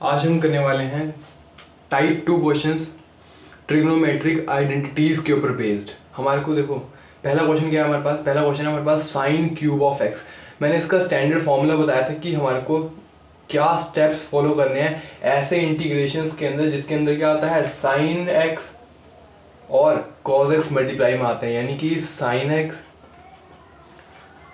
आज हम करने वाले हैं टाइप 2 क्वेश्चंस ट्रिग्नोमेट्रिक आइडेंटिटीज के ऊपर बेस्ड। हमारे को देखो पहला क्वेश्चन क्या है हमारे पास। पहला क्वेश्चन है हमारे पास साइन क्यूब ऑफ एक्स। मैंने इसका स्टैंडर्ड फॉर्मूला बताया था कि हमारे को क्या स्टेप्स फॉलो करने हैं ऐसे इंटीग्रेशंस के अंदर जिसके अंदर क्या आता है साइन एक्स और कॉज एक्स मल्टीप्लाई में आते हैं, यानी कि sine x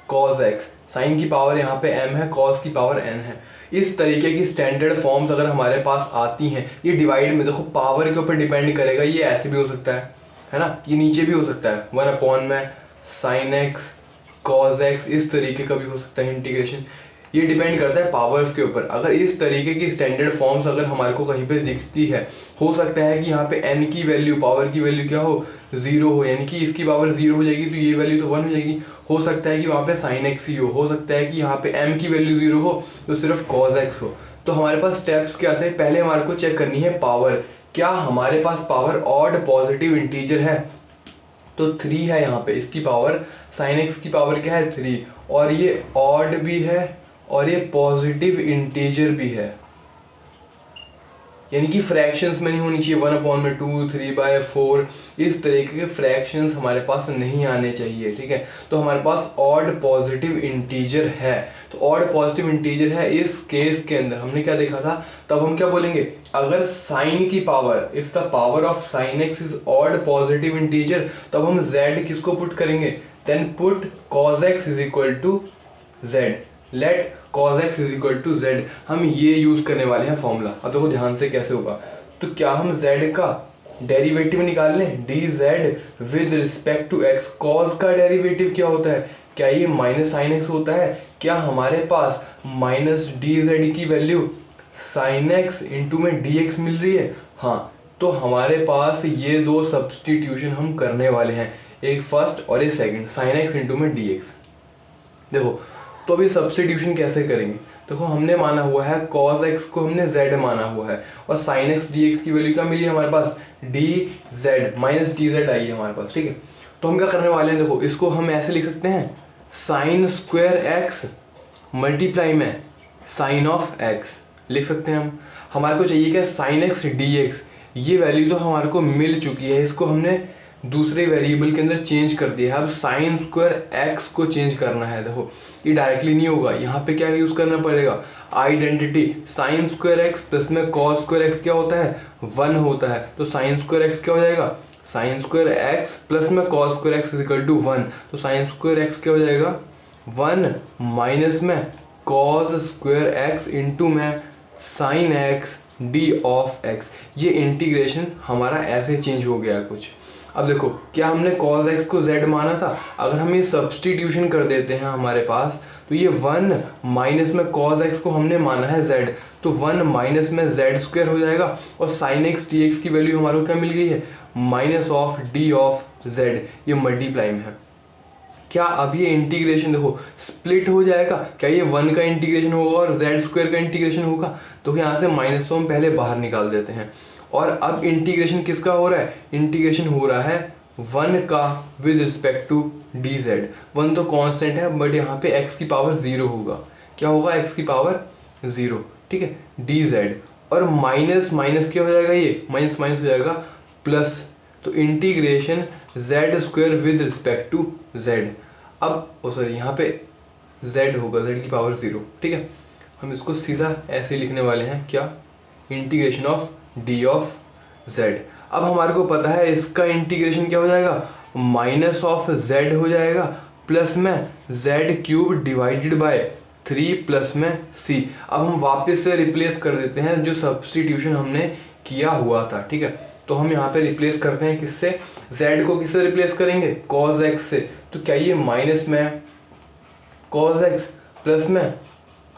cos x. Sine की पावर यहाँ पे m है, कॉज की पावर n है। इस तरीके की स्टैंडर्ड फॉर्म्स अगर हमारे पास आती हैं, ये डिवाइड में देखो पावर के ऊपर डिपेंड करेगा। ये ऐसे भी हो सकता है ना, ये नीचे भी हो सकता है 1 में साइन एक्स कॉज एक्स, इस तरीके का भी हो सकता है इंटीग्रेशन। ये डिपेंड करता है पावर्स के ऊपर। अगर इस तरीके की स्टैंडर्ड फॉर्म्स अगर हमारे को कहीं पे दिखती है, हो सकता है कि यहाँ पे n की वैल्यू पावर की वैल्यू क्या हो 0 हो, यानी कि इसकी पावर 0 हो जाएगी तो ये वैल्यू तो 1 हो जाएगी। हो सकता है कि वहाँ पे साइन एक्स ही हो सकता है कि यहाँ पे m की वैल्यू 0 हो तो सिर्फ कॉज एक्स हो। तो हमारे पास स्टेप्स क्या थे, पहले हमारे को चेक करनी है पावर। क्या हमारे पास पावर ऑड पॉजिटिव इंटीजर है, तो 3 है यहाँ पे। इसकी पावर साइन एक्स की पावर क्या है 3, और ये ऑड भी है और ये पॉजिटिव इंटीजर भी है, यानी कि फ्रैक्शंस में नहीं होनी चाहिए 1/2 3/4, इस तरीके के फ्रैक्शंस हमारे पास नहीं आने चाहिए। ठीक है, तो हमारे पास ऑड पॉजिटिव इंटीजर है। तो ऑड पॉजिटिव इंटीजर है इस केस के अंदर हमने क्या देखा था, तब हम क्या बोलेंगे, अगर साइन की power if the power of sine x is odd positive integer, तब हम z किसको पुट करेंगे, then put cos x is equal to z, let cos x is equal to z। हम ये यूज करने वाले हैं फॉर्मूला। अब देखो ध्यान से कैसे होगा, तो क्या हम z का डेरिवेटिव निकाल लें dz with respect to x। cos का डेरिवेटिव क्या होता है, क्या ये माइनस साइन एक्स होता है। क्या हमारे पास माइनस dz की वैल्यू साइन एक्स इंटू में dx मिल रही है, हाँ। तो हमारे पास ये दो सब्सटीट्यूशन हम करने वाले हैं, एक फर्स्ट और एक सेकंड, साइन एक्स इंटू में dx। देखो तो अभी सब्स्टिट्यूशन कैसे करेंगे, देखो हमने माना हुआ है cos x को हमने z माना हुआ है, और sin x dx की वैल्यू क्या मिली हमारे पास dz माइनस dz आई है हमारे पास। ठीक है, तो हम क्या करने वाले हैं, देखो इसको हम ऐसे लिख सकते हैं साइन स्क्वायर x मल्टीप्लाई में साइन ऑफ x लिख सकते हैं हम। हमारे को चाहिए क्या साइन x dx, ये वैल्यू तो हमारे को मिल चुकी है, इसको हमने दूसरे वेरिएबल के अंदर चेंज कर दिया है। अब साइन स्क्वायर एक्स को चेंज करना है, देखो ये डायरेक्टली नहीं होगा, यहाँ पे क्या यूज करना पड़ेगा identity. Sign square x plus में कॉस स्क्वायर एक्स क्या होता है 1 होता है, तो साइन स्क्वायर एक्स क्या हो जाएगा साइन स्क्वायर एक्स प्लस में cos square x is equal to 1, तो साइन स्क्वायर एक्स क्या हो जाएगा 1 माइनस में कॉस स्क्वायर एक्स इंटू में sine x d of x. ये इंटीग्रेशन हमारा ऐसे चेंज हो गया कुछ। अब देखो क्या हमने cos x को z माना था, अगर हम ये सब्सटीट्यूशन कर देते हैं हमारे पास, तो ये 1 माइनस में cos x को हमने माना है z, तो 1 माइनस में z स्क्वायर हो जाएगा, और sin x dx की वैल्यू हमारे को क्या मिल गई है minus of d of z, ये मल्टीप्लाई में है। क्या अब ये इंटीग्रेशन देखो स्प्लिट हो जाएगा, क्या ये 1 का इंटीग्रेशन होगा और z स्क्वायर का इंटीग्रेशन होगा, तो यहाँ से माइनस तो हम पहले बाहर निकाल देते हैं। और अब इंटीग्रेशन किसका हो रहा है, इंटीग्रेशन हो रहा है 1 का विद रिस्पेक्ट टू dz। 1 तो कांस्टेंट है बट यहाँ पे x की पावर 0 होगा, क्या होगा x की पावर 0। ठीक है, dz और माइनस माइनस क्या हो जाएगा, ये माइनस माइनस हो जाएगा प्लस, तो integration z square with respect to z। अब सॉरी यहाँ पे z होगा, z की पावर 0। ठीक है, हम इसको सीधा ऐसे लिखने वाले हैं, क्या integration of d of z। अब हमारे को पता है इसका इंटीग्रेशन क्या हो जाएगा माइनस ऑफ z हो जाएगा प्लस में z cube divided by 3 plus में c। अब हम वापस से रिप्लेस कर देते हैं जो सब्स्टिट्यूशन हमने किया हुआ था। ठीक है, तो हम यहाँ पे रिप्लेस करते हैं किससे, z को किससे रिप्लेस करेंगे cos x से, तो क्या ये माइनस में cos x प्लस में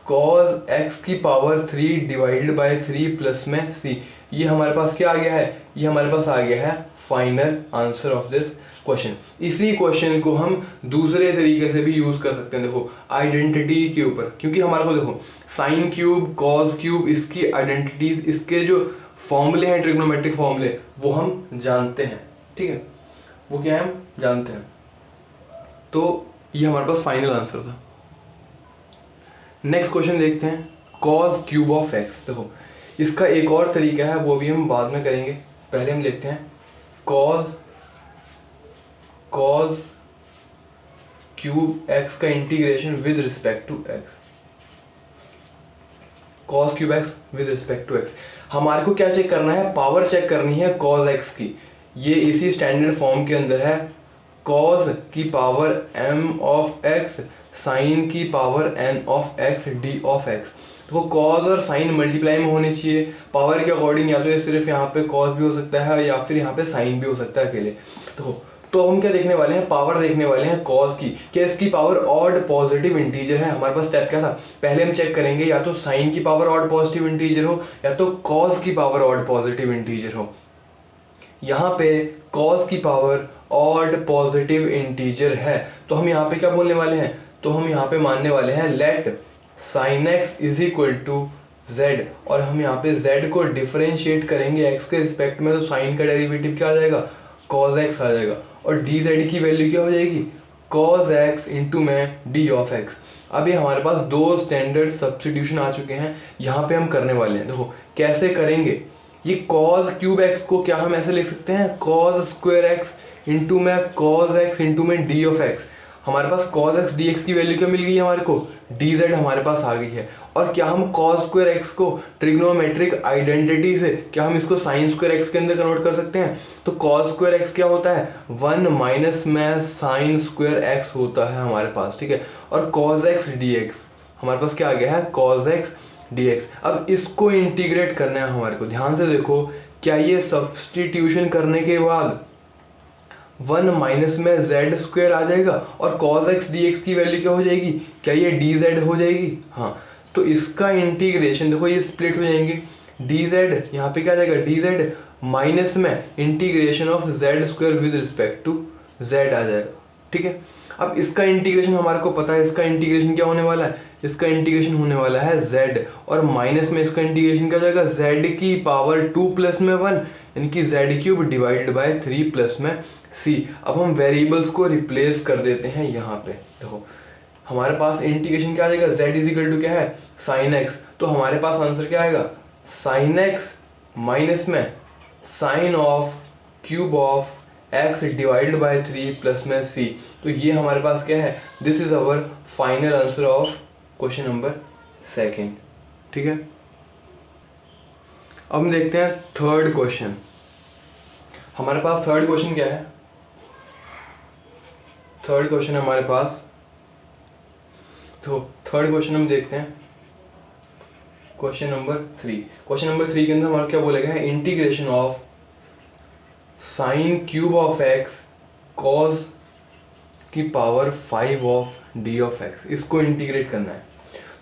cos x की पावर 3 डिवाइडेड बाय 3 प्लस में c। ये हमारे पास क्या आ गया है, ये हमारे पास आ गया है final answer of this question. इसी क्वेश्चन को हम दूसरे तरीके से भी यूज कर सकते हैं, देखो आइडेंटिटी के ऊपर, क्योंकि हमारे को देखो साइन क्यूब कॉस क्यूब इसकी आइडेंटिटीज, इसके जो फॉर्मूले हैं ट्रिग्नोमेट्रिक फॉर्मूले वो हम जानते हैं। ठीक है, वो क्या है हम जानते हैं, तो ये हमारे पास फाइनल आंसर था। नेक्स्ट क्वेश्चन देखते हैं, cos क्यूब ऑफ x। देखो इसका एक और तरीका है, वो भी हम बाद में करेंगे। पहले हम लिखते हैं cos क्यूब एक्स का integration with respect to x, cos cube x with respect to x. हमारे को क्या चेक करना है, पावर चेक करनी है cos एक्स की। ये इसी स्टैंडर्ड फॉर्म के अंदर है, cos की power m of x sine की power n of x d of x। तो cos और साइन मल्टीप्लाई में होने चाहिए पावर के अकॉर्डिंग, या तो ये सिर्फ यहाँ पे cos भी हो सकता है या फिर यहाँ पे साइन भी हो सकता है अकेले। तो हम क्या देखने वाले हैं, पावर देखने वाले हैं cos की। क्या इसकी पावर ऑड पॉजिटिव इंटीजर है। हमारे पास स्टेप क्या था, पहले हम चेक करेंगे या तो साइन की पावर ऑड पॉजिटिव इंटीजर हो या तो cos की पावर ऑड पॉजिटिव इंटीजर हो। यहाँ पे cos की पावर ऑड पॉजिटिव इंटीजर है, तो हम यहाँ पे क्या बोलने वाले हैं, तो हम यहाँ पे मानने वाले हैं let sine x is equal to z, और हम यहाँ पे z को डिफरेंशिएट करेंगे x के रिस्पेक्ट में, तो साइन का डेरिवेटिव क्या आ जाएगा, cos x आ जाएगा, और dz की वैल्यू क्या हो जाएगी, cos x इंटू में d ऑफ x। अभी हमारे पास दो स्टैंडर्ड सब्स्टिट्यूशन आ चुके हैं, यहाँ पे हम करने वाले हैं। देखो कैसे करेंगे, ये cos क्यूब x को क्या हम ऐसे लिख सकते हैं, cos स्क्वायर x इंटू में cos x इंटू में d ऑफ x। हमारे पास cos x dx की वैल्यू क्या मिल गई है, हमारे को dz हमारे पास आ गई है। और क्या हम cos स्क्वायर x को ट्रिग्नोमेट्रिक आइडेंटिटी से क्या हम इसको साइन स्क्वायर x के अंदर कन्वर्ट कर सकते हैं। तो cos स्क्वायर x क्या होता है, 1 माइनस में साइन स्क्वायर x होता है हमारे पास, ठीक है। और cos x dx हमारे पास क्या आ गया है, cos x dx। अब इसको इंटीग्रेट करना है हमारे को, ध्यान से देखो, क्या ये सब्सटीट्यूशन करने के बाद 1 माइनस में z स्क्वायर आ जाएगा और cos x dx की वैल्यू क्या हो जाएगी, क्या ये dz हो जाएगी। हाँ, तो इसका इंटीग्रेशन देखो ये स्प्लिट हो जाएंगे, dz यहाँ पे क्या आ जाएगा, dz माइनस में integration of z square with respect to z आ जाएगा, ठीक है। अब इसका इंटीग्रेशन हमारे को पता है, इसका इंटीग्रेशन क्या होने वाला है, इसका इंटीग्रेशन होने वाला है z, और माइनस में इसका इंटीग्रेशन क्या हो जाएगा, z की पावर 2 प्लस में 1, यानी कि z cube divided by 3 plus में c। अब हम वेरिएबल्स को रिप्लेस कर देते हैं यहाँ पे। देखो हमारे पास इंटीग्रेशन क्या आ जाएगा, z इज इक्वल टू क्या है, साइन x, तो हमारे पास आंसर क्या आएगा, साइन x माइनस में sine of cube of x divided by 3 plus में c। तो ये हमारे पास क्या है, this is our final answer of question number 2, ठीक है। अब हम देखते हैं थर्ड क्वेश्चन। हमारे पास थर्ड क्वेश्चन क्या है, थर्ड क्वेश्चन हमारे पास, तो थर्ड क्वेश्चन हम देखते हैं क्वेश्चन नंबर 3। क्वेश्चन नंबर 3 के अंदर हमारा क्या बोला गया है, integration of sine cube of x cos की power 5 of d of x, इसको इंटीग्रेट करना है।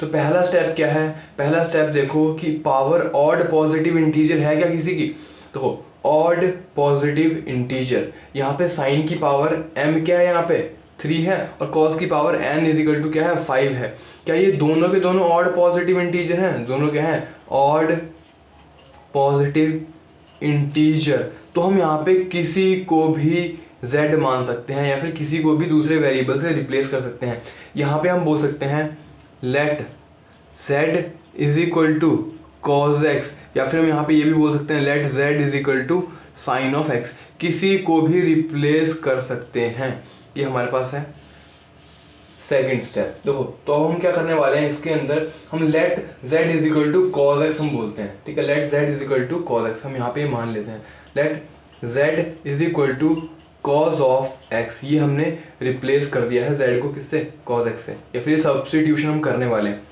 तो पहला स्टेप क्या है, पहला स्टेप देखो कि पावर ऑड पॉजिटिव इंटीजर है क्या किसी की। देखो ऑड पॉजिटिव इंटीजर, यहाँ पे साइन की पावर m क्या है, यहाँ पे 3 है, और cos की power n is equal to क्या है, 5 है। क्या ये दोनों के दोनों ऑड पॉजिटिव इंटीजर हैं, दोनों क्या हैं, ऑड पॉजिटिव इंटीजर। तो हम यहाँ पे किसी को भी z मान सकते हैं या फिर किसी को भी दूसरे वेरिएबल से रिप्लेस कर सकते हैं। यहाँ पे हम बोल सकते हैं let z is equal to cos x, या फिर हम यहाँ पे ये भी बोल सकते हैं let z is equal to sine of x। किसी को भी रिप्लेस कर सकते हैं, ये हमारे पास है सेकेंड स्टेप। देखो तो हम क्या करने वाले हैं, इसके अंदर हम let z is equal to cos x हम बोलते हैं, ठीक है। Let z is equal to cos x हम यहाँ पे मान लेते हैं, let z is equal to cos of x, ये हमने रिप्लेस कर दिया है z को किससे, cos x से, या फिर सब्स्टिट्यूशन हम करने वाले हैं।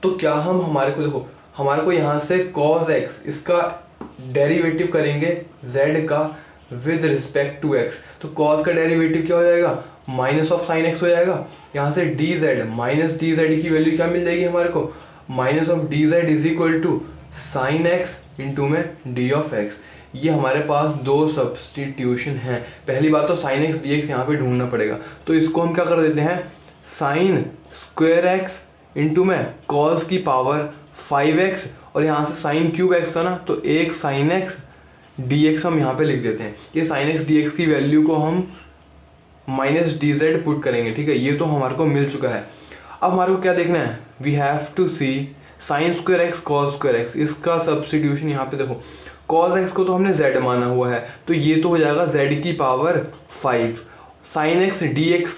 तो क्या हम हमारे को देखो, हमारे को यहाँ से cos x इसका डेरिवेटिव करेंगे z का विद रिस्पेक्ट टू x, तो cos का डेरिवेटिव क्या हो जाएगा, माइनस ऑफ साइन x हो जाएगा। यहाँ से dz माइनस dz की वैल्यू क्या मिल जाएगी हमारे को, minus of dz is equal to sine x into में d ऑफ x। ये हमारे पास दो सब्स्टिट्यूशन हैं। पहली बात तो साइन x dx यहाँ पे ढूंढना पड़ेगा, तो इसको हम क्या कर देते हैं, साइन स्क्वायर x इंटू में cos की पावर 5x, और यहाँ से साइन क्यूब x था ना, तो एक साइन x dx हम यहाँ पे लिख देते हैं। ये साइन x dx की वैल्यू को हम माइनस dz पुट करेंगे, ठीक है। ये तो हमारे को मिल चुका है। अब हमारे को क्या देखना है, we have to see sine square x cos square x, इसका सब्स्टिट्यूशन यहाँ पे देखो, कॉस एक्स को तो हमने z माना हुआ है तो ये तो हो जाएगा z की power 5। Sine x d x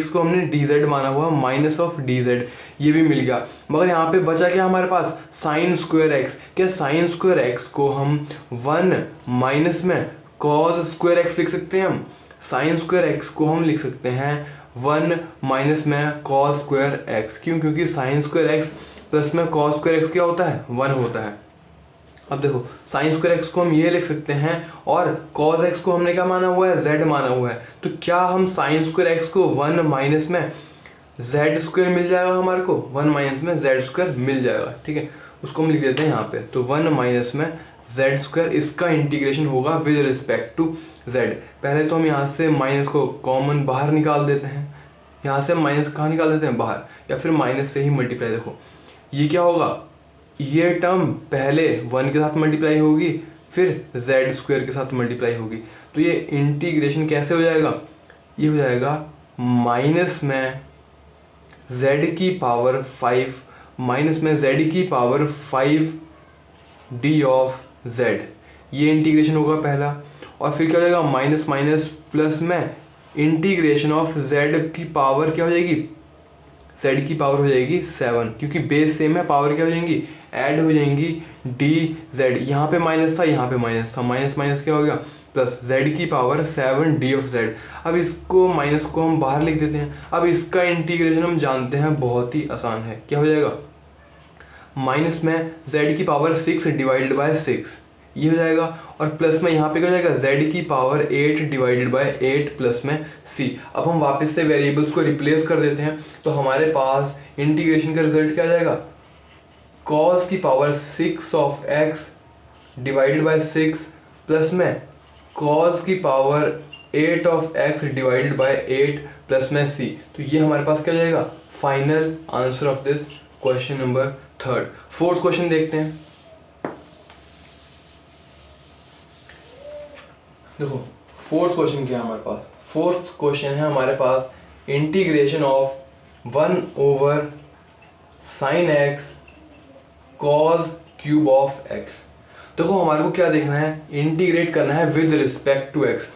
को हमने dz माना हुआ माइनस ऑफ dz, ये भी मिल गया। मगर यहाँ पे बचा क्या हमारे पास, साइन स्क्वायर एक्स। क्या साइन स्क्वायर एक्स को हम 1 माइनस में कॉस स्क्वायर एक्स लिख सकते हैं? हम साइन स्क्वायर एक्स को हम लिख सकते हैं 1 माइनस में कॉस स्क्वायर एक्स। क्यों? क्योंकि साइन स्क्वायर एक्स प्लस में कॉस स्क्वायर एक्स क्या होता है, 1 होता है। अब देखो साइन स्क्वायर एक्स को हम ये लिख सकते हैं और कॉस एक्स को हमने क्या माना हुआ है, z माना हुआ है। तो क्या हम साइन स्क्वायर एक्स को 1 माइनस में z स्क्वायर मिल जाएगा, हमारे को 1 माइनस में z स्क्वायर मिल जाएगा, ठीक है। उसको हम लिख देते हैं यहाँ पे, तो 1 माइनस में z स्क्वायर, इसका इंटीग्रेशन होगा विद रिस्पेक्ट टू z। पहले तो हम यहाँ से माइनस को कॉमन बाहर निकाल देते हैं, यहाँ से माइनस कहाँ निकाल देते हैं, बाहर, या फिर माइनस से ही मल्टीप्लाई। देखो ये क्या होगा, ये टर्म पहले 1 के साथ मल्टीप्लाई होगी फिर z स्क्वायर के साथ मल्टीप्लाई होगी। तो ये इंटीग्रेशन कैसे हो जाएगा, ये हो जाएगा माइनस में z की पावर 5 माइनस में z की पावर 5 d ऑफ z, ये इंटीग्रेशन होगा पहला। और फिर क्या हो जाएगा, माइनस माइनस प्लस में इंटीग्रेशन ऑफ z की पावर क्या हो जाएगी, z की पावर हो जाएगी 7, क्योंकि बेस सेम है, पावर क्या हो जाएंगी, ऐड हो जाएंगी dz। यहाँ पे माइनस था, यहाँ पे माइनस था, माइनस माइनस क्या हो गया प्लस, z की पावर 7 d ऑफ z। अब इसको माइनस को हम बाहर लिख देते हैं। अब इसका इंटीग्रेशन हम जानते हैं बहुत ही आसान है, क्या हो जाएगा, माइनस में z की पावर 6 डिवाइडेड बाय 6, ये हो जाएगा। और प्लस में यहाँ पे क्या हो जाएगा, z की पावर 8 डिवाइडेड बाय 8 प्लस में c। अब हम वापस से वेरिएबल्स को रिप्लेस कर देते हैं, तो हमारे पास इंटीग्रेशन का रिजल्ट क्या आ जाएगा, cos की power 6 of x divided bye 6 plus में cos की power 8 of x divided bye 8 plus में c। तो ये हमारे पास क्या हो जाएगा, final answer of this question number 3। Fourth question देखते हैं। देखो फोर्थ क्वेश्चन क्या है हमारे पास, फोर्थ क्वेश्चन है हमारे पास integration of 1 over sine x cos cube of x. देखो हमारे को क्या देखना है, इंटीग्रेट करना है विद रिस्पेक्ट टू एक्स।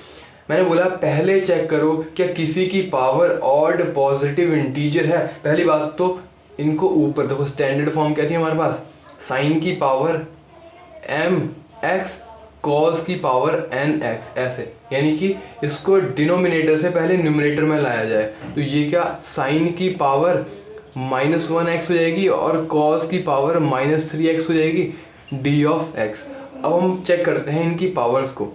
मैंने बोला पहले चेक करो क्या किसी की पावर ऑड पॉजिटिव इंटीजर है। पहली बात तो इनको ऊपर देखो, स्टैंडर्ड फॉर्म क्या थी हमारे पास, साइन की पावर m x कॉस की पावर n x, ऐसे, यानी कि इसको डिनोमिनेटर से पहले न्यूमरेटर में लाया जाए। तो ये क्या, साइन की पावर -1x हो जाएगी और कॉस की पावर -3x हो जाएगी d ऑफ x। अब हम चेक करते हैं इनकी पावर्स को,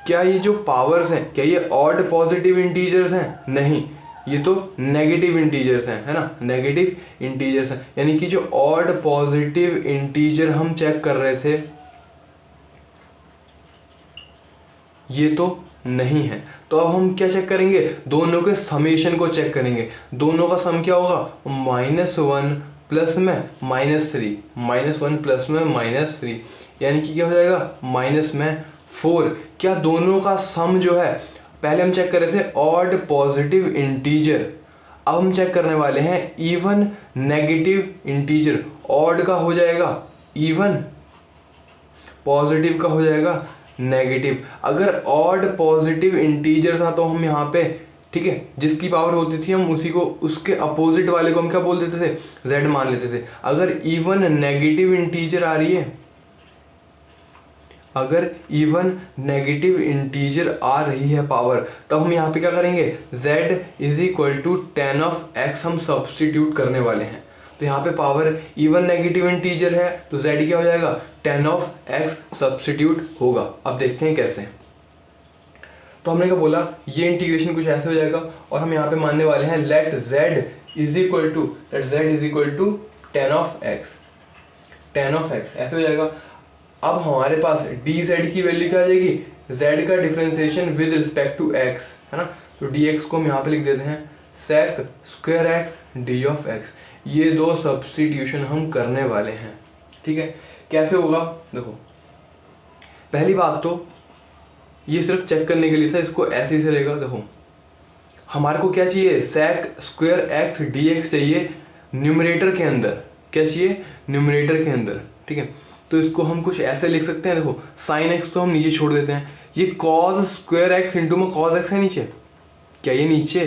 क्या ये जो पावर्स हैं क्या ये ऑड पॉजिटिव इंटीजर्स हैं? नहीं, ये तो नेगेटिव इंटीजर्स हैं, है ना, नेगेटिव इंटीजर्स हैं। यानी कि जो ऑड पॉजिटिव इंटीजर हम चेक कर रहे थे ये तो नहीं है। तो अब हम क्या चेक करेंगे, दोनों के समेशन को चेक करेंगे। दोनों का सम क्या होगा, -1 प्लस में -3, -1 प्लस में -3, यानी कि क्या हो जाएगा, माइनस में 4। क्या दोनों का सम जो है, पहले हम चेक कर रहे थे ऑड पॉजिटिव इंटीजर, अब हम चेक करने वाले हैं इवन नेगेटिव इंटीजर। ऑड का हो जाएगा इवन, पॉजिटिव का हो जाएगा नेगेटिव। अगर ऑड पॉजिटिव इंटीजर था तो हम यहाँ पे, ठीक है, जिसकी पावर होती थी हम उसी को, उसके अपोजिट वाले को हम क्या बोल देते थे, z मान लेते थे। अगर इवन नेगेटिव इंटीजर आ रही है, अगर इवन नेगेटिव इंटीजर आ रही है पावर, तब हम यहाँ पे क्या करेंगे, z is equal to 10 of x हम सब्सटीट्यूट करने वाले हैं। तो यहाँ पे पावर इवन नेगेटिव इंटीजर है तो z क्या हो जाएगा, 10 ऑफ x सब्सटीट्यूट होगा। अब देखते हैं कैसे। तो हमने क्या बोला, ये इंटीग्रेशन कुछ ऐसे हो जाएगा और हम यहाँ पे मानने वाले हैं let z is equal to 10 of x, 10 of x ऐसे हो जाएगा। अब हमारे पास dz की वैल्यू क्या आ जाएगी, z का differentiation with respect to x, है ना। तो dx को हम यहाँ पे लिख देते हैं sec square x d of x। ये दो सब्स्टिट्यूशन हम करने वाले हैं, ठीक है। कैसे होगा, देखो पहली बात तो ये सिर्फ चेक करने के लिए था, इसको ऐसे ही से रहेगा। देखो हमारे को क्या चाहिए, sec स्क्वायर x dx चाहिए न्यूमरेटर के अंदर, क्या चाहिए, न्यूमरेटर के अंदर, ठीक है। तो इसको हम कुछ ऐसे लिख सकते हैं, देखो साइन एक्स तो हम नीचे छोड़ देते हैं, ये कॉज स्क्वायर एक्स इंटू में कॉज एक्स है नीचे, क्या ये नीचे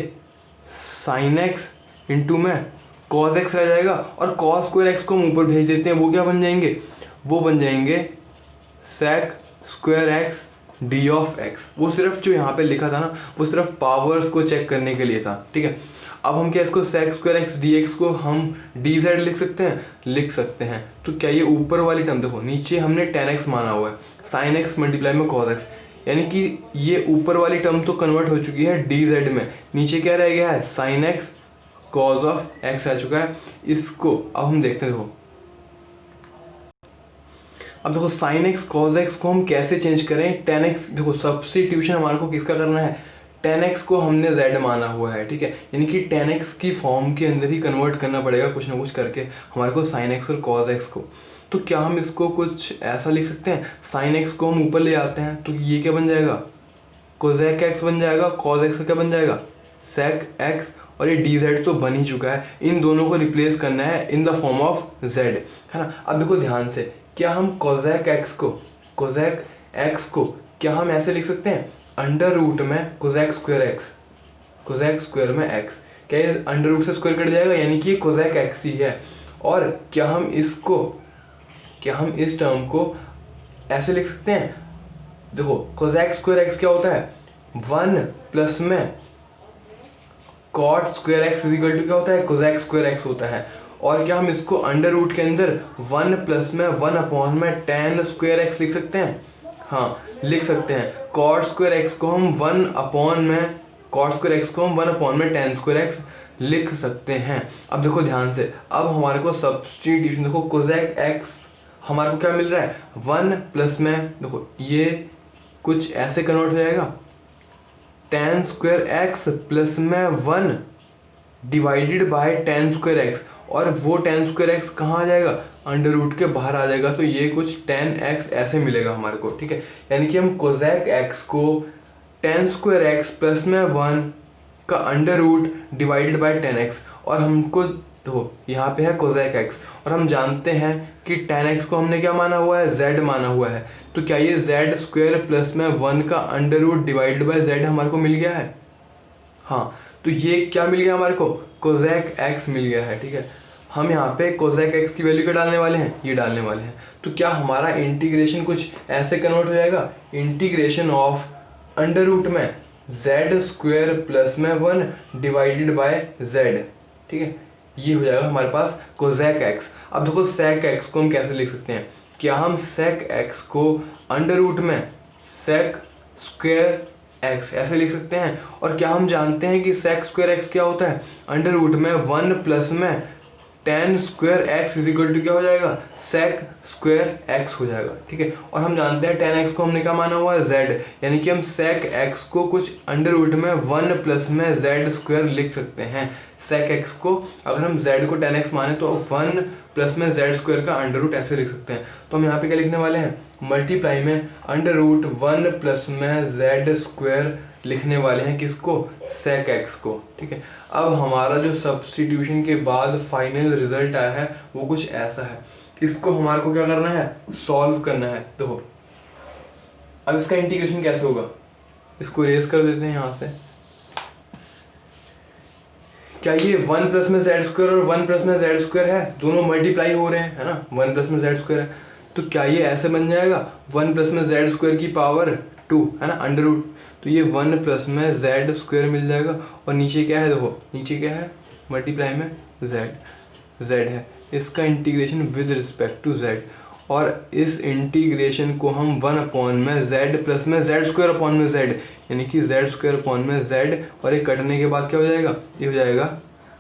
साइन एक्स इंटू में कॉज एक्स रह जाएगा, और कॉस स्क्वायर एक्स को हम ऊपर भेज देते हैं, वो क्या बन जाएंगे, वो बन जाएंगे sec square x d of x. वो सिर्फ जो यहाँ पे लिखा था ना, वो सिर्फ पावर्स को चेक करने के लिए था, ठीक है। अब हम क्या इसको sec square x d x को हम डी जेड लिख सकते हैं, लिख सकते हैं। तो क्या ये ऊपर वाली टर्म, देखो नीचे हमने टेन एक्स माना हुआ है, साइन एक्स मल्टीप्लाई में कॉस एक्स, यानी कि ये ऊपर वाली टर्म तो कन्वर्ट हो चुकी है डी जेड में, नीचे क्या रह गया है, sine x cos of x आ चुका है। इसको अब हम देखते हैं, देखो अब देखो साइन एक्स कॉज एक्स को हम कैसे चेंज करें, टेन एक्स, देखो सब्स्टिट्यूशन हमारे को किसका करना है, टेन एक्स को हमने z माना हुआ है, ठीक है, यानी कि टेन एक्स की फॉर्म के अंदर ही कन्वर्ट करना पड़ेगा कुछ ना कुछ करके हमारे को साइन एक्स और कॉज एक्स को। तो क्या हम इसको कुछ ऐसा लिख सकते हैं, साइन एक्स को हम ऊपर ले आते हैं तो ये क्या बन जाएगा, कोजेक एक्स बन जाएगा, कॉज एक्स का क्या बन जाएगा, सेक एक्स, और ये डी जेड तो बन ही चुका है, इन दोनों को रिप्लेस करना है in the form of Z, है ना। अब देखो ध्यान से, क्या हम कोजेक एक्स को क्या हम ऐसे लिख सकते हैं, अंडर रूट में Kozak square x, Kozak square में एक्स, क्या ये अंडर रूट से स्क्वायर कट जाएगा, यानी कि कोजेक एक्स ही है। और क्या हम इसको, क्या हम इस टर्म को ऐसे लिख सकते हैं, देखो कोजेक स्क्वायर एक्स क्या होता है, 1 प्लस में cot square x is equal to क्या होता है, कोजेक स्क्वायर एक्स होता है। और क्या हम इसको अंडर रूट के अंदर 1 प्लस में 1 अपॉन में टेन स्क्वायर एक्स लिख सकते हैं, हाँ लिख सकते हैं। कॉट स्क्वायर एक्स को हम 1 अपॉन में, कॉट स्क्वायर एक्स को हम 1 अपॉन में टेन स्क्वायर एक्स लिख सकते हैं। अब देखो ध्यान से, अब हमारे को सब्स्टिट्यूशन, देखो कोजेक एक्स हमारे को क्या मिल रहा है, 1 प्लस में, देखो ये कुछ ऐसे कन्वर्ट हो जाएगा, टेन स्क्वायर एक्स प्लस में 1 divided by ten square x, और वो टेन स्क्वायर एक्स कहाँ आ जाएगा, अंडर रूट के बाहर आ जाएगा, तो ये कुछ टेन एक्स ऐसे मिलेगा हमारे को, ठीक है। यानी कि हम कोजेक एक्स को टेन स्क्वायर एक्स प्लस में 1 का under root divided by tan x, और हमको तो यहाँ पे है कोजेक एक्स, और हम जानते हैं कि टेन एक्स को हमने क्या माना हुआ है, जेड माना हुआ है। तो क्या ये जेड स्क्वायर प्लस में 1 का under root divided by z हमारे को मिल गया है, हाँ। तो ये क्या मिल गया हमारे को, कोजेक एक्स मिल गया है, ठीक है। हम यहाँ पे कोजेक एक्स की वैल्यू क्या डालने वाले हैं, ये डालने वाले हैं। तो क्या हमारा इंटीग्रेशन कुछ ऐसे कन्वर्ट हो जाएगा, इंटीग्रेशन ऑफ अंडर रूट में जेड स्क्वायर प्लस में 1 डिवाइडेड बाय जेड, ठीक है, ये हो जाएगा हमारे पास कोजेक एक्स। अब देखो सेक एक्स को हम कैसे लिख सकते हैं, क्या हम सेक एक्स को अंडर रूट में सेक स्क्वायर एक्स ऐसे लिख सकते हैं, और क्या हम जानते हैं कि सेक स्क्वायर एक्स क्या होता है, अंडर रूट में 1 प्लस में tan square x is equal to क्या हो जाएगा, सेक स्क्वायर एक्स हो जाएगा, ठीक है। और हम जानते हैं टेन एक्स को हमने क्या माना हुआ है, जेड, यानी कि हम सेक एक्स को कुछ अंडर रूट में 1 प्लस में जेड स्क्वायर लिख सकते हैं। सेक एक्स को अगर हम जेड को टेन एक्स माने तो 1 प्लस में जेड स्क्वायर का अंडर रूट ऐसे लिख सकते हैं। तो हम यहाँ पे क्या लिखने वाले हैं, मल्टीप्लाई में अंडर रूट 1 प्लस में जेड स्क्वायर लिखने वाले हैं, किसको, सेक एक्स को, ठीक है। अब हमारा जो सब्स्टिट्यूशन के बाद फाइनल रिजल्ट आया है वो कुछ ऐसा है, इसको हमारे को क्या करना है, सॉल्व करना है। देखो अब इसका इंटीग्रेशन कैसे होगा, इसको रेज कर देते हैं यहाँ से, क्या ये 1 प्लस में जेड स्क्वायर और 1 प्लस में जेड स्क्वायर है, दोनों मल्टीप्लाई हो रहे हैं, है ना, 1 प्लस में जेड स्क्वायर है, तो क्या ये ऐसे बन जाएगा 1 प्लस में जेड स्क्वायर की पावर 2, है ना, अंडर रूट, तो ये 1 प्लस में जेड स्क्वायर मिल जाएगा, और नीचे क्या है, देखो नीचे क्या है, मल्टीप्लाई में जेड है, इसका integration with respect to z, और इस इंटीग्रेशन को हम 1 अपॉन में जेड प्लस में जेड स्क्वायर अपॉन में जेड, यानी कि जेड स्क्वायर अपॉन में जेड, और ये कटने के बाद क्या हो जाएगा, ये हो जाएगा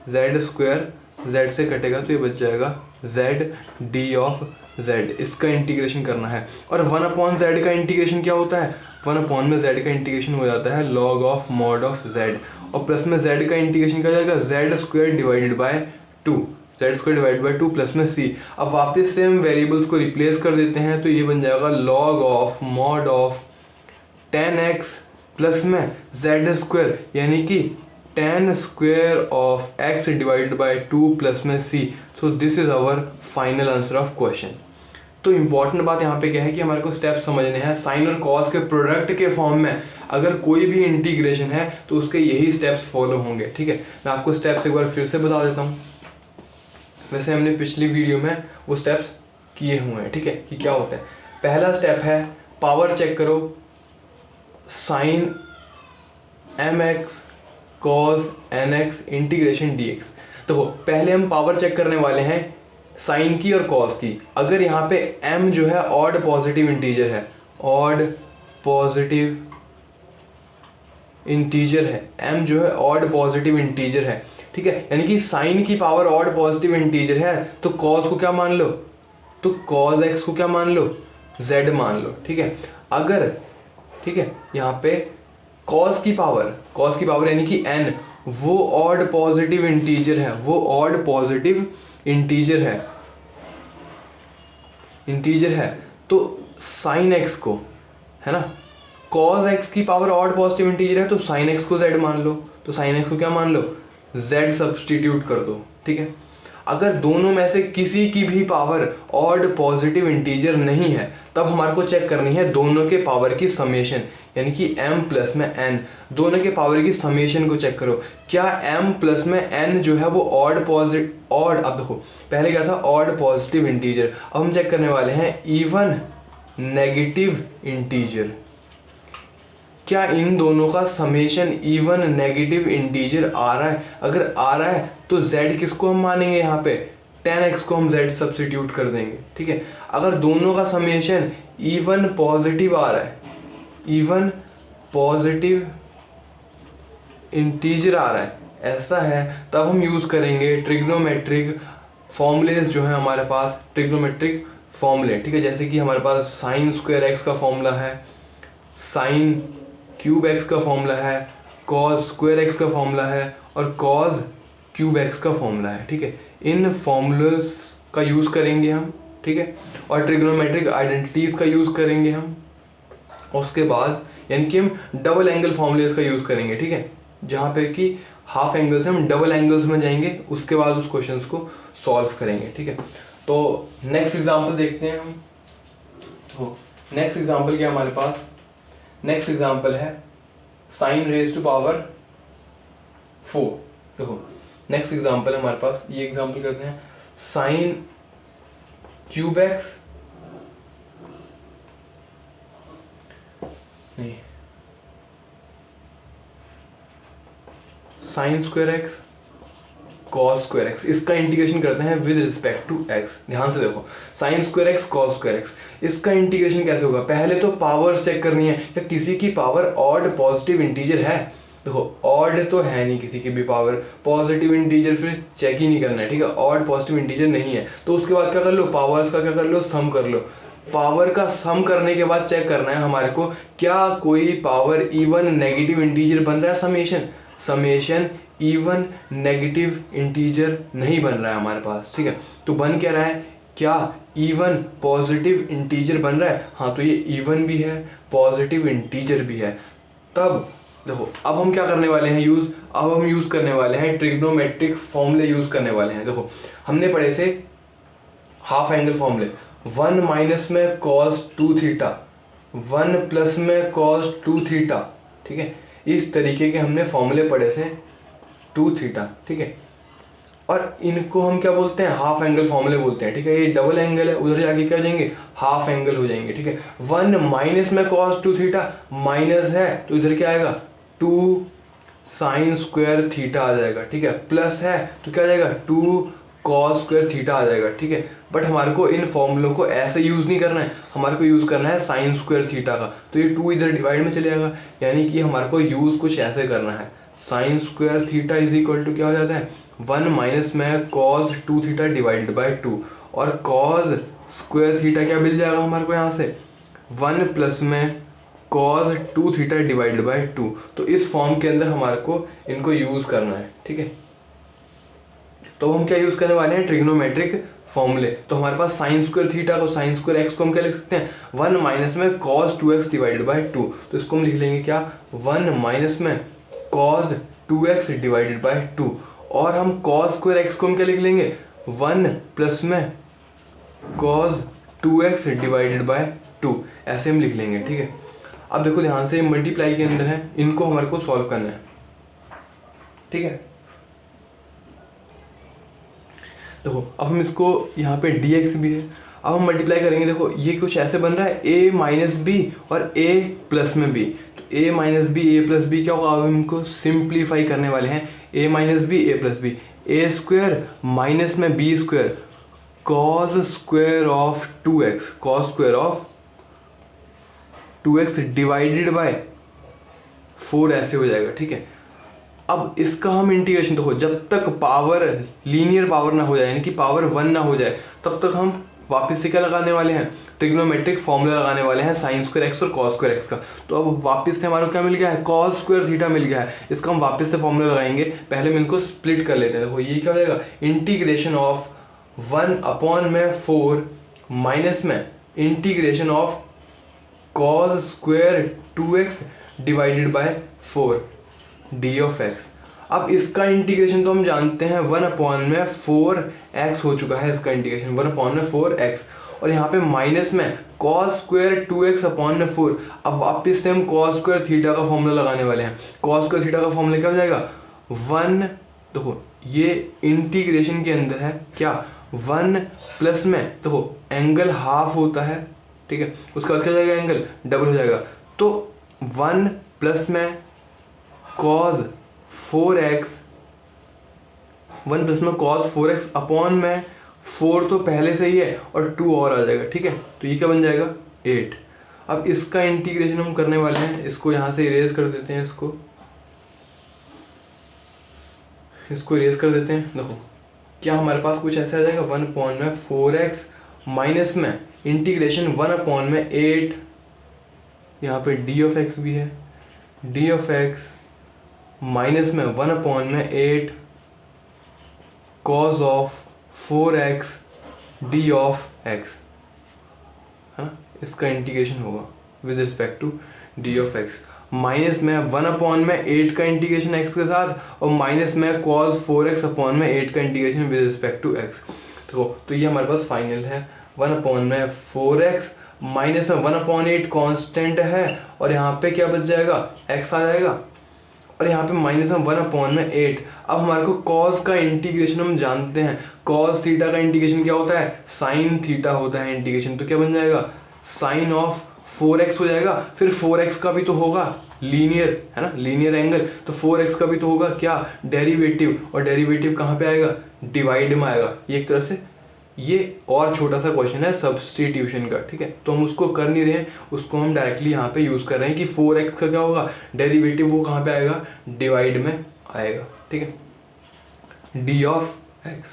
जेड स्क्वायर, जेड से कटेगा तो ये बच जाएगा जेड डी ऑफ जेड, इसका इंटीग्रेशन करना है। और 1 अपॉन जेड का इंटीग्रेशन क्या होता है, 1 अपॉन में जेड का इंटीग्रेशन हो जाता है log of mod of Z, और प्लस में जेड का इंटीग्रेशन क्या हो जाएगा, Z square divided by 2, Z square divide by 2 plus में सी। अब वापस से हम वेरिएबल्स को रिप्लेस कर देते हैं, तो ये बन जाएगा log of mod of 10x plus में जेड स्क्वायर, यानी कि 10 square of x divided by 2 plus में c, so this is our final answer of question. तो इंपॉर्टेंट बात यहाँ पे क्या है कि हमारे को स्टेप समझने हैं। साइन और कॉस के प्रोडक्ट के फॉर्म में अगर कोई भी इंटीग्रेशन है तो उसके यही स्टेप्स फॉलो होंगे, ठीक है। मैं आपको स्टेप्स एक बार फिर से बता देता हूँ। वैसे हमने पिछली वीडियो में वो स्टेप्स किए हुए हैं, ठीक है, कि क्या होता है। पहला स्टेप है पावर चेक करो, sine mx cos nx integration dx। तो पहले हम पावर चेक करने वाले हैं साइन की और कॉस की। अगर यहाँ पे m जो है ऑड पॉजिटिव इंटीजर है, ऑड पॉजिटिव इंटीजर है, m जो है ऑड पॉजिटिव इंटीजर है, ठीक है, यानी कि साइन की पावर ऑड पॉजिटिव इंटीजर है, तो कॉस को क्या मान लो, तो कॉस x को क्या मान लो, z मान लो, ठीक है। अगर, ठीक है, यहाँ पे कॉस की पावर यानी कि n वो ऑड पॉजिटिव इंटीजर है, वो ऑड पॉजिटिव इंटीजर है, तो साइन x को, है ना, कॉस x की पावर ऑड पॉजिटिव इंटीजर है तो साइन x को z मान लो, तो साइन x को क्या मान लो, z सब्सटीट्यूट कर दो, ठीक है। अगर दोनों में से किसी की भी पावर ऑड पॉजिटिव इंटीजर नहीं है तब हमारे को चेक करनी है दोनों के पावर की समेशन, यानी कि m प्लस में n, दोनों के पावर की समेशन को चेक करो। क्या m प्लस में n जो है वो ऑड, अब देखो पहले क्या था, ऑड पॉजिटिव इंटीजर, अब हम चेक करने वाले हैं इवन नेगेटिव इंटीजर। क्या इन दोनों का समेशन इवन नेगेटिव इंटीजर आ रहा है? अगर आ रहा है तो z किसको हम मानेंगे, यहाँ पे tan x को हम z सब्सटीट्यूट कर देंगे, ठीक है। अगर दोनों का समेशन इवन पॉजिटिव आ रहा है, इवन पॉजिटिव इंटीजर आ रहा है, ऐसा है, तब हम यूज़ करेंगे ट्रिग्नोमेट्रिक फॉर्मूलेज जो है हमारे पास, ट्रिग्नोमेट्रिक फॉर्मूले, ठीक है। जैसे कि हमारे पास साइन स्क्वायर x का फॉर्मूला है, साइन क्यूब x का फॉर्मूला है, कॉस स्क्वायर x का फॉर्मूला है और कॉस क्यूब x का फॉर्मूला है, ठीक है। इन फॉर्मूलेज का यूज़ करेंगे हम, ठीक है, और ट्रिग्नोमेट्रिक आइडेंटिटीज़ का यूज़ करेंगे हम। उसके बाद यानी कि हम डबल एंगल फॉर्मूलेज का यूज़ करेंगे, ठीक है, जहाँ पे कि हाफ एंगल से हम डबल एंगल्स में जाएंगे, उसके बाद उस क्वेश्चन को सॉल्व करेंगे, ठीक है। तो नेक्स्ट एग्जाम्पल देखते हैं हम। तो नेक्स्ट एग्जाम्पल क्या हमारे पास, नेक्स्ट एग्जाम्पल है साइन रेज टू पावर 4। देखो नेक्स्ट एग्जाम्पल है हमारे पास, ये एग्जाम्पल करते हैं साइन क्यूब एक्स, नहीं, sign square x cos square x, इसका इंटीग्रेशन करते हैं विद रिस्पेक्ट टू एक्स। ध्यान से देखो, sign square x cos square x, इसका इंटीग्रेशन कैसे होगा। पहले तो पावर्स चेक करनी है, क्या किसी की पावर ऑड पॉजिटिव इंटीजर है। देखो ऑड तो है नहीं किसी की भी पावर, पॉजिटिव इंटीजर फिर चेक ही नहीं करना है, ठीक है, ऑड पॉजिटिव इंटीजर नहीं है। तो उसके बाद क्या कर लो, पावर्स का क्या कर लो, सम कर लो। पावर का सम करने के बाद चेक करना है हमारे को क्या कोई पावर इवन नेगेटिव इंटीजर बन रहा है, समेशन इवन नेगेटिव इंटीजर नहीं बन रहा है हमारे पास, ठीक है। तो बन क्या रहा है, क्या इवन पॉजिटिव इंटीजर बन रहा है, हाँ, तो ये इवन भी है, पॉजिटिव इंटीजर भी है। तब देखो अब हम क्या करने वाले हैं यूज़, अब हम यूज़ करने वाले हैं ट्रिग्नोमेट्रिक फॉर्मूले यूज़ करने वाले हैं। देखो हमने पढ़े थे हाफ एंगल फॉर्मूले, 1 माइनस में कॉस 2 थीटा, 1 प्लस में कॉस 2 थीटा, ठीक है, इस तरीके के हमने फॉर्मूले पढ़े थे 2 थीटा, ठीक है। और इनको हम क्या बोलते हैं, हाफ एंगल फॉर्मूले बोलते हैं, ठीक है। ये डबल एंगल है, उधर जाके क्या हो जाएंगे, हाफ एंगल हो जाएंगे, ठीक है। 1 माइनस में कॉस 2 थीटा, माइनस है तो इधर क्या आएगा, 2 साइन स्क्वायर थीटा आ जाएगा, ठीक है। प्लस है तो क्या आ जाएगा, 2 कॉस स्क्वायर थीटा आ जाएगा, ठीक है। बट हमारे को इन फॉर्मूलों को ऐसे यूज़ नहीं करना है, हमारे को यूज़ करना है साइन स्क्वायर थीटा का, तो ये 2 इधर डिवाइड में चले जाएगा, यानी कि हमारे को यूज़ कुछ ऐसे करना है, sine square theta is equal to क्या हो जाता है, 1 माइनस में कॉस 2 थीटा डिवाइडेड बाई 2, और कॉस स्क्वायर थीटा क्या मिल जाएगा हमारे को यहाँ से, 1 प्लस में कॉस 2 थीटा डिवाइडेड बाई 2। तो इस फॉर्म के अंदर हमारे को इनको यूज़ करना है, ठीक है। तो हम क्या यूज़ करने वाले हैं, ट्रिग्नोमेट्रिक फॉर्मूले। तो हमारे पास साइन स्क्वायर थीटा को, साइन स्क्वायर एक्स को हम क्या लिख सकते हैं, 1 माइनस में कॉस 2x डिवाइडेड बाई 2, तो इसको हम लिख लेंगे क्या, 1 माइनस में कॉस 2x डिवाइडेड बाई 2, और हम कॉस स्क्वायर एक्स को हम क्या लिख लेंगे, 1 प्लस में cos 2x डिवाइडेड बाय 2, ऐसे हम लिख लेंगे, ठीक है। अब देखो ध्यान से, मल्टीप्लाई के अंदर है, इनको हमारे को सॉल्व करना है, ठीक है। देखो अब हम इसको यहाँ पे dx भी है, अब हम मल्टीप्लाई करेंगे। देखो ये कुछ ऐसे बन रहा है a माइनस बी और a प्लस में b, तो a minus b a plus b क्या होगा, अब हम इनको सिंप्लीफाई करने वाले हैं। a minus b a plus b, a square minus में b square cos square of 2x, cos square of 2x divided by 4, ऐसे हो जाएगा, ठीक है। अब इसका हम इंटीग्रेशन, देखो जब तक पावर लीनियर पावर ना हो जाए, यानी कि पावर 1 ना हो जाए, तब तक हम वापस से क्या लगाने वाले हैं, ट्रिग्नोमेट्रिक फॉर्मूला लगाने वाले हैं साइन स्क्वायर एक्स और कॉस स्क्वायर एक्स का। तो अब वापस से हमारे को क्या मिल गया है, कॉस स्क्वायर थीटा मिल गया है। इसका हम वापस से फॉर्मूला लगाएंगे, पहले हम इनको स्प्लिट कर लेते हैं। देखो ये क्या हो जाएगा, इंटीग्रेशन ऑफ 1/4 माइनस में integration of cos square 2x divided by 4 D of x. अब इसका इंटीग्रेशन तो हम जानते हैं 1/4x हो चुका है, इसका इंटीग्रेशन 1/4x, और यहाँ पे माइनस में cos स्क्वायर 2x/4। अब वापस से हम cos स्क्वायर थीटा का फॉर्मूला लगाने वाले हैं। cos स्क्वायर थीटा का फॉर्मूला क्या हो जाएगा, 1, देखो ये इंटीग्रेशन के अंदर है क्या, 1 प्लस में, देखो एंगल हाफ होता है, ठीक है, उसका क्या हो जाएगा, एंगल डबल हो जाएगा। तो 1 प्लस में cos 4x, 1 प्लस में cos 4x अपॉन में 4 तो पहले से ही है और 2 और आ जाएगा, ठीक है। तो ये क्या बन जाएगा, 8। अब इसका इंटीग्रेशन हम करने वाले हैं, इसको यहाँ से इरेज कर देते हैं, इसको इरेज कर देते हैं। देखो क्या हमारे पास कुछ ऐसा आ जाएगा, 1/4x माइनस में इंटीग्रेशन 1/8, यहाँ पे डी ऑफ एक्स भी है, डी ऑफ एक्स माइनस में 1/8 cos of 4x d of x, है ना, इसका इंटीग्रेशन होगा with respect to d of x, minus में 1/8 का इंटीग्रेशन x के साथ, और माइनस में cos 4x/8 का integration with respect to x। तो ये हमारे पास फाइनल है 1/4x माइनस में 1/8 कांस्टेंट है, और यहाँ पे क्या बच जाएगा, x आ जाएगा, और यहाँ पे माइनस में 1/8। अब हमारे को cos का इंटीग्रेशन हम जानते हैं, cos थीटा का इंटीग्रेशन क्या होता है, साइन थीटा होता है इंटीग्रेशन। तो क्या बन जाएगा, साइन ऑफ 4x हो जाएगा, फिर 4x का भी तो होगा लीनियर, है ना, लीनियर एंगल, तो 4x का भी तो होगा क्या, डेरिवेटिव, और डेरिवेटिव कहाँ पे आएगा, डिवाइड में आएगा। ये एक तरह से ये और छोटा सा क्वेश्चन है सब्स्टिट्यूशन का, ठीक है। तो हम उसको कर नहीं रहे हैं, उसको हम डायरेक्टली यहाँ पे यूज़ कर रहे हैं कि 4x का क्या होगा, डेरिवेटिव वो कहाँ पे आएगा, डिवाइड में आएगा, ठीक है। D of x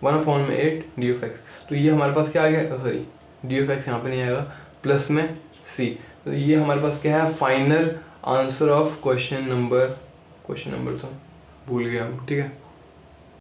1/8 D of x, तो ये हमारे पास क्या आ गया, सॉरी डी ऑफ एक्स यहाँ पे नहीं आएगा, प्लस में सी। तो ये हमारे पास क्या है, final answer of question number तो भूल गया हम, ठीक है।